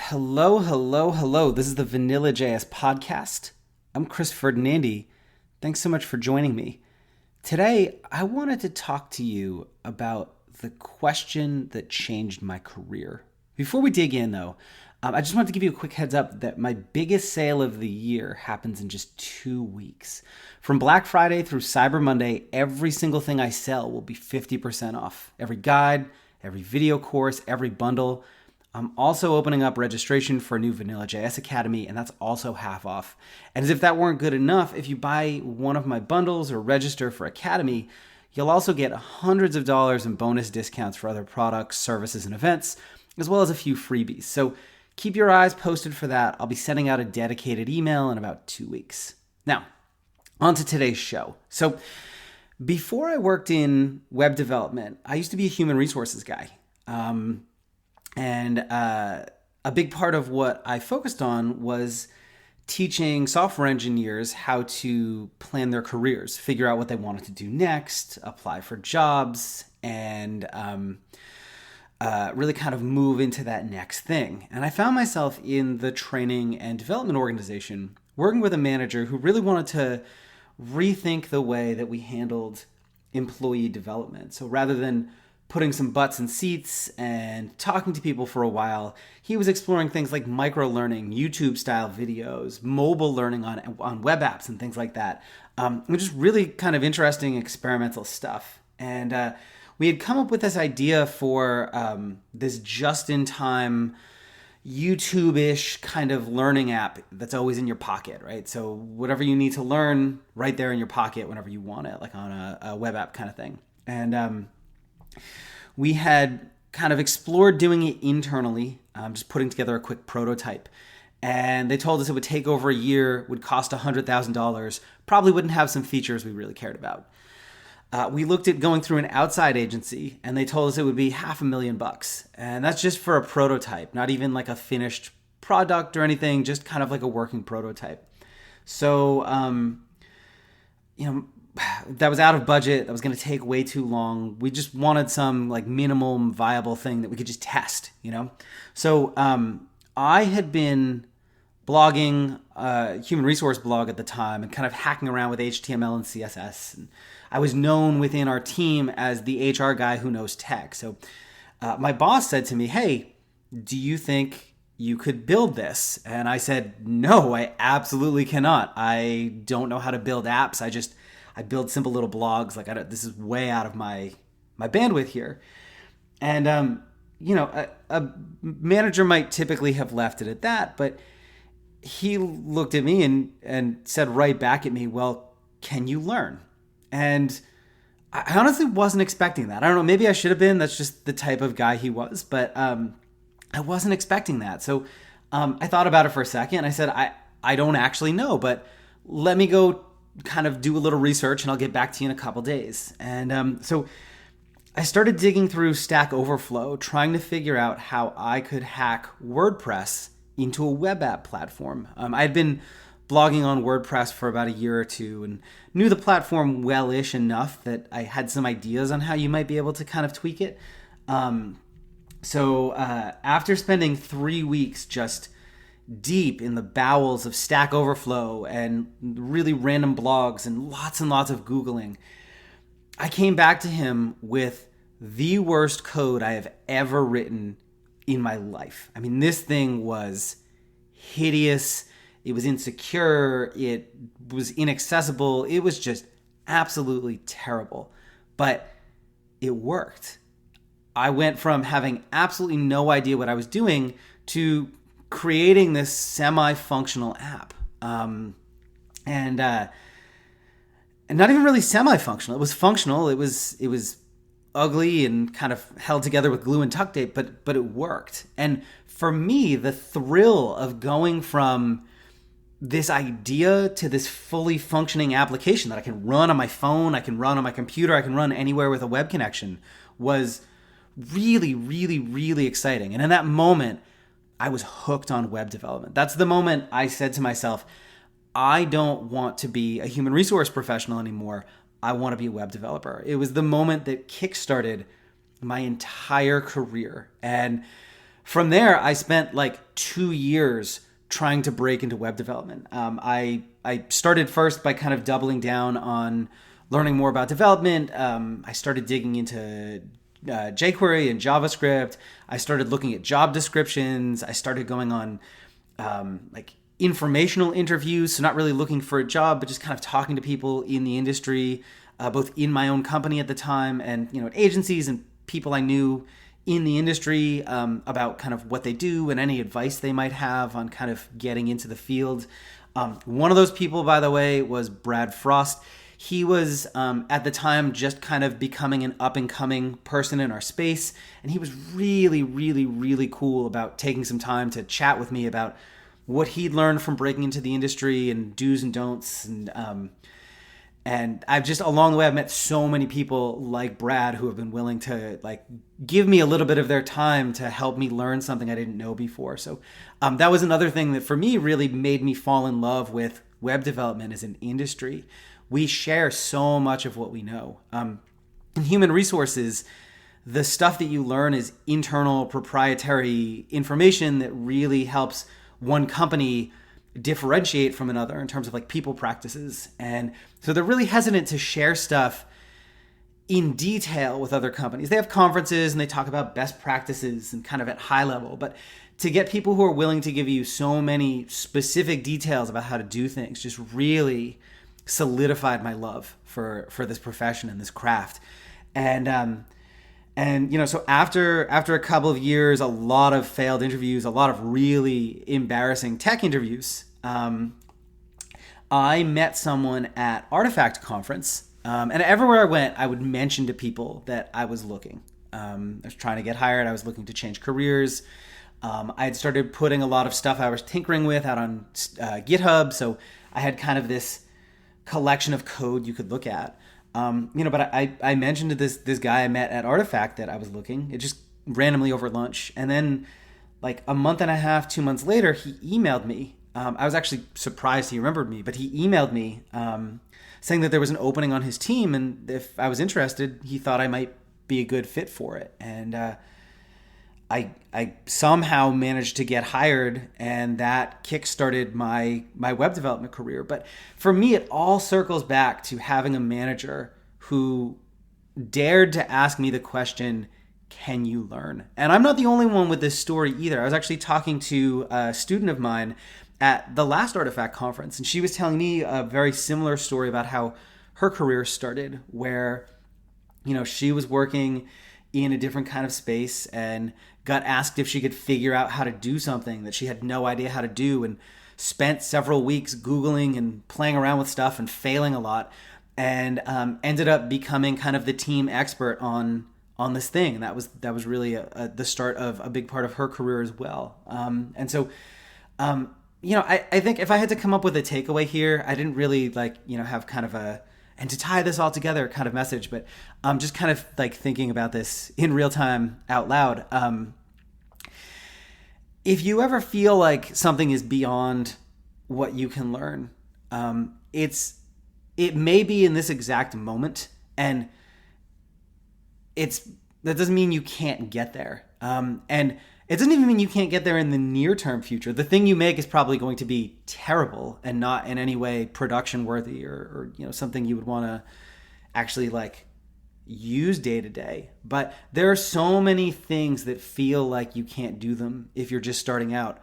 Hello, hello, hello. This is the Vanilla JS podcast. I'm Chris Ferdinandi. Thanks so much for joining me. Today, I wanted to talk to you about the question that changed my career. Before we dig in, though, I just wanted to give you a quick heads up that my biggest sale of the year happens in just 2 weeks. From Black Friday through Cyber Monday, every single thing I sell will be 50% off. Every guide, every video course, every bundle. I'm also opening up registration for a new Vanilla JS Academy, and that's also half off. And as if that weren't good enough, if you buy one of my bundles or register for Academy, you'll also get hundreds of dollars in bonus discounts for other products, services, and events, as well as a few freebies. So keep your eyes posted for that. I'll be sending out a dedicated email in about 2 weeks. Now, on to today's show. So before I worked in web development, I used to be a human resources guy. And a big part of what I focused on was teaching software engineers how to plan their careers, figure out what they wanted to do next, apply for jobs, and really kind of move into that next thing. And I found myself in the training and development organization working with a manager who really wanted to rethink the way that we handled employee development. So rather than putting some butts in seats and talking to people for a while, he was exploring things like micro-learning, YouTube-style videos, mobile learning on web apps and things like that. Just really kind of interesting experimental stuff. And we had come up with this idea for this just-in-time YouTube-ish kind of learning app that's always in your pocket, right? So whatever you need to learn, right there in your pocket whenever you want it, like on a web app kind of thing. And we had kind of explored doing it internally, just putting together a quick prototype. And they told us it would take over a year, would cost $100,000, probably wouldn't have some features we really cared about. We looked at going through an outside agency, and they told us it would be $500,000. And that's just for a prototype, not even like a finished product or anything, just kind of like a working prototype. So, that was out of budget. That was going to take way too long. We just wanted some like minimum viable thing that we could just test, So I had been blogging a human resource blog at the time and kind of hacking around with HTML and CSS. And I was known within our team as the HR guy who knows tech. So my boss said to me, "Hey, do you think you could build this?" And I said, "No, I absolutely cannot. I don't know how to build apps. I build simple little blogs. This is way out of my bandwidth here." And, a manager might typically have left it at that, but he looked at me and said right back at me, "Well, can you learn?" And I honestly wasn't expecting that. I don't know, maybe I should have been. That's just the type of guy he was, but I wasn't expecting that. So I thought about it for a second. I said, I don't actually know, but let me go kind of do a little research and I'll get back to you in a couple days. And so I started digging through Stack Overflow, trying to figure out how I could hack WordPress into a web app platform. I had been blogging on WordPress for about a year or two and knew the platform well-ish enough that I had some ideas on how you might be able to kind of tweak it. So after spending 3 weeks just deep in the bowels of Stack Overflow and really random blogs and lots of Googling, I came back to him with the worst code I have ever written in my life. I mean, this thing was hideous. It was insecure. It was inaccessible. It was just absolutely terrible. But it worked. I went from having absolutely no idea what I was doing to creating this semi-functional app. And not even really semi-functional. It was functional. It was ugly and kind of held together with glue and tuck tape, but it worked. And for me, the thrill of going from this idea to this fully functioning application that I can run on my phone, I can run on my computer, I can run anywhere with a web connection was really, really, really exciting. And in that moment, I was hooked on web development. That's the moment I said to myself, I don't want to be a human resource professional anymore. I want to be a web developer. It was the moment that kickstarted my entire career. And from there, I spent like 2 years trying to break into web development. I started first by kind of doubling down on learning more about development. I started digging into jQuery and JavaScript. I started looking at job descriptions. I started going on like informational interviews, so not really looking for a job, but just kind of talking to people in the industry, both in my own company at the time and at agencies and people I knew in the industry, about kind of what they do and any advice they might have on kind of getting into the field. One of those people, by the way, was Brad Frost. He was, at the time, just kind of becoming an up-and-coming person in our space, and he was really, really, really cool about taking some time to chat with me about what he'd learned from breaking into the industry and do's and don'ts. And I've just, along the way, I've met so many people like Brad who have been willing to like give me a little bit of their time to help me learn something I didn't know before. So that was another thing that for me really made me fall in love with web development as an industry. We share so much of what we know. In human resources, the stuff that you learn is internal proprietary information that really helps one company differentiate from another in terms of like people practices. And so they're really hesitant to share stuff in detail with other companies. They have conferences and they talk about best practices and kind of at high level, but to get people who are willing to give you so many specific details about how to do things just really solidified my love for this profession and this craft. And so after a couple of years, a lot of failed interviews, a lot of really embarrassing tech interviews, I met someone at Artifact Conference. And everywhere I went, I would mention to people that I was looking. I was trying to get hired. I was looking to change careers. I had started putting a lot of stuff I was tinkering with out on GitHub. So I had kind of this collection of code you could look at. But I mentioned to this guy I met at Artifact that I was looking. It just randomly over lunch. And then like a month and a half, 2 months later, he emailed me. I was actually surprised he remembered me, but he emailed me saying that there was an opening on his team. And if I was interested, he thought I might be a good fit for it. And I somehow managed to get hired, and that kickstarted my web development career. But for me, it all circles back to having a manager who dared to ask me the question, can you learn? And I'm not the only one with this story either. I was actually talking to a student of mine at the last Artifact conference, and she was telling me a very similar story about how her career started, where she was working in a different kind of space and got asked if she could figure out how to do something that she had no idea how to do, and spent several weeks Googling and playing around with stuff and failing a lot, and ended up becoming kind of the team expert on this thing. And that was really the start of a big part of her career as well. I think if I had to come up with a takeaway here, I didn't really have kind of and to tie this all together kind of message, but just kind of like thinking about this in real time out loud. If you ever feel like something is beyond what you can learn, it may be in this exact moment, and that doesn't mean you can't get there. And it doesn't even mean you can't get there in the near-term future. The thing you make is probably going to be terrible and not in any way production-worthy or something you would want to actually use day to day. But there are so many things that feel like you can't do them if you're just starting out.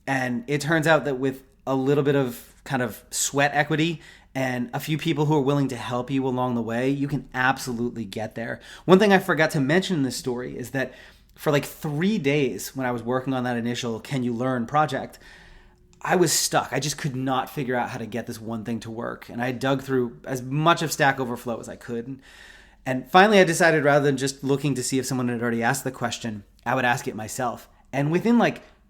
And it turns out that with a little bit of kind of sweat equity and a few people who are willing to help you along the way, you can absolutely get there. One thing I forgot to mention in this story is that for 3 days when I was working on that initial Can You Learn project, I was stuck. I just could not figure out how to get this one thing to work. And I dug through as much of Stack Overflow as I could. And finally, I decided rather than just looking to see if someone had already asked the question, I would ask it myself. And within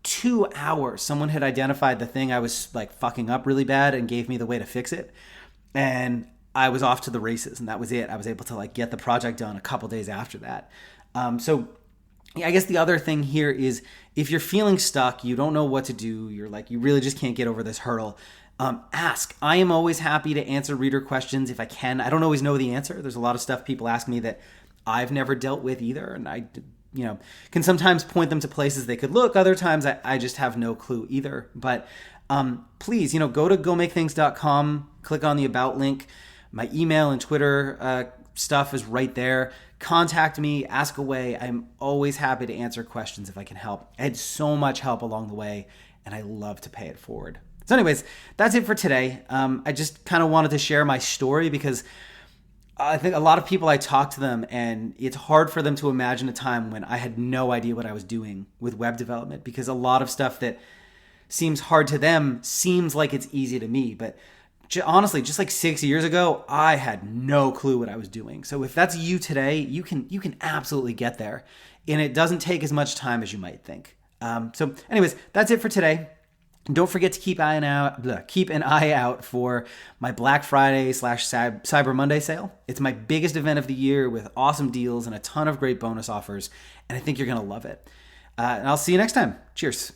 2 hours, someone had identified the thing I was fucking up really bad and gave me the way to fix it. And I was off to the races, and that was it. I was able to get the project done a couple days after that. So I guess the other thing here is if you're feeling stuck, you don't know what to do, you really just can't get over this hurdle, ask. I am always happy to answer reader questions if I can. I don't always know the answer. There's a lot of stuff people ask me that I've never dealt with either, and I can sometimes point them to places they could look. Other times I just have no clue either. But please, go to gomakethings.com, click on the About link. My email and Twitter stuff is right there. Contact me, ask away. I'm always happy to answer questions if I can help. I had so much help along the way, and I love to pay it forward. So anyways, that's it for today. I just kind of wanted to share my story because I think a lot of people, I talk to them and it's hard for them to imagine a time when I had no idea what I was doing with web development, because a lot of stuff that seems hard to them seems like it's easy to me. But honestly, just like 6 years ago, I had no clue what I was doing. So if that's you today, you can absolutely get there. And it doesn't take as much time as you might think. So anyways, that's it for today. Don't forget to keep an eye out for my Black Friday / Cyber Monday sale. It's my biggest event of the year with awesome deals and a ton of great bonus offers, and I think you're going to love it. And I'll see you next time. Cheers.